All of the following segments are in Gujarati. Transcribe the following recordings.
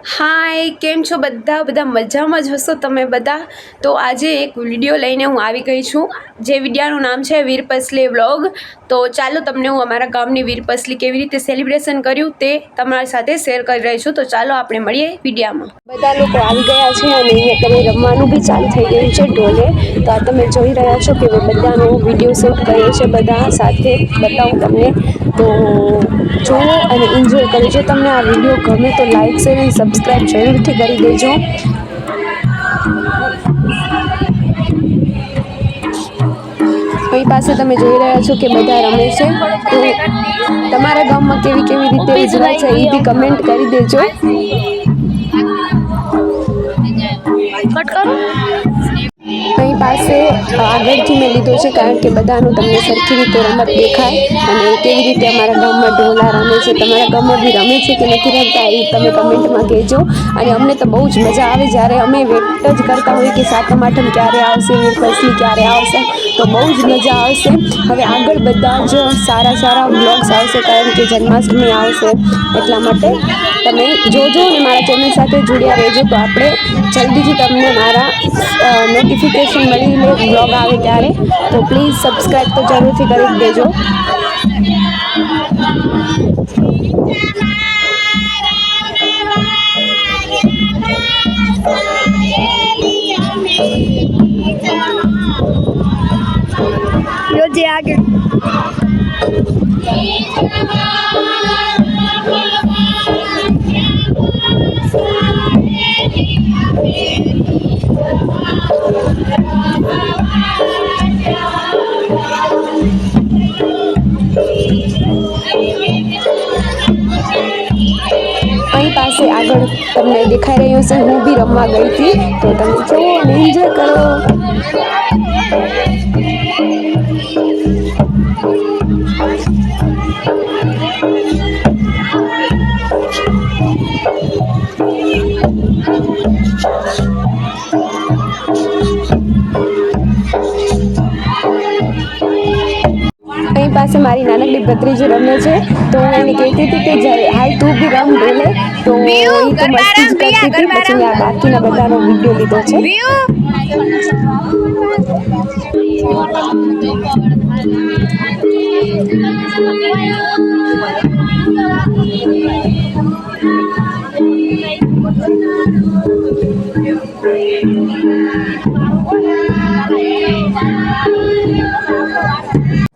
હાય, કેમ છો બધા મજામાં જ હશો તમે બધા. તો આજે એક વિડીયો લઈને હું આવી ગઈ છું, જે વિડીયોનું નામ છે વીરપસલી વ્લોગ. તો ચાલો તમને હું અમારા ગામની વીરપસલી કેવી રીતે સેલિબ્રેશન કર્યું તે તમારી સાથે શેર કરી રહી છું. તો ચાલો આપણે મળીએ વિડીયામાં. બધા લોકો આવી ગયા છે અને અહીંયા કરે રમવાનું બી ચાલુ થઈ ગયું છે ઢોલે. તો આ તમે જોઈ રહ્યા છો કે બધાનો વિડીયો શૂટ કર્યો છે, બધા સાથે બતાવું તમને. તો જુઓ અને એન્જોય કરો. જો તમને આ વિડીયો ગમે તો લાઈક શેર અને સબસ્ક્રાઈબ જરૂરથી કરી દેજો. અહીં પાસે તમે જોઈ રહ્યા છો કે બધા રમે છે. તો તમારા ગામમાં કેવી કેવી રીતે ઉજવાય છે એ બી કમેન્ટ કરી દેજો. અહીં પાસે આગળથી મેં લીધો છે કારણ કે બધાનું તમને સરખી રીતે રમત દેખાય અને કેવી રીતે અમારા ગામમાં ઢોલા રમે છે. તમારા ગામમાં બી રમે છે કે નથી રમતા એ તમે કમેન્ટમાં કહેજો. અને અમને તો બહુ જ મજા આવે જ્યારે અમે વેટ જ કરતા હોઈએ કે સાતમ આઠમ ક્યારે આવશે, વીરપસલી ક્યારે આવશે. તો બહુ જ મજા આવશે. હવે આગળ બધા જ સારા વ્લોગ્સ આવશે કારણ કે જન્માષ્ટમી આવશે, એટલા માટે તમે જોજો અને મારા ચેનલ સાથે જોડ્યા રહેજો. તો આપણે જલ્દીથી તમને મારા નોટિફિકેશન મળી લે વ્લોગ આવે ત્યારે. તો પ્લીઝ સબસ્ક્રાઈબ તો જરૂરથી કરી જ દેજો. જે આગળ અહીં પાસે આગળ તમને દેખાઈ રહ્યો છે, હું બી રમવા ગઈ હતી. તો તમે જુઓ અને એન્જોય કરો. અહીં પાસે મારી નાનકડી ભત્રીજી રમે છે. તો હું એને કહેતી હતી કે હાલ તું બી રમ ઢોલે. તો એ તો મસ્તી જ કરતી હતી. પછી આ બાકીના બધાનો વિડીયો લીધો છે.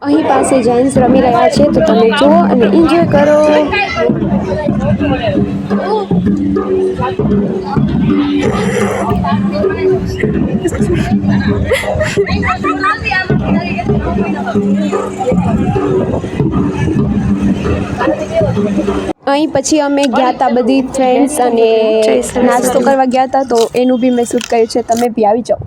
અહીં પાસે જેન્ટ્સ રમી રહ્યા છે. તો તમે જુઓ અને એન્જોય કરો. અહીં પછી અમે ગયા હતા બધી ફ્રેન્ડ્સ અને નાસ્તો કરવા ગયા હતા. તો એનું બી મેં શૂટ કર્યું છે, તમે બી આવી જાઓ.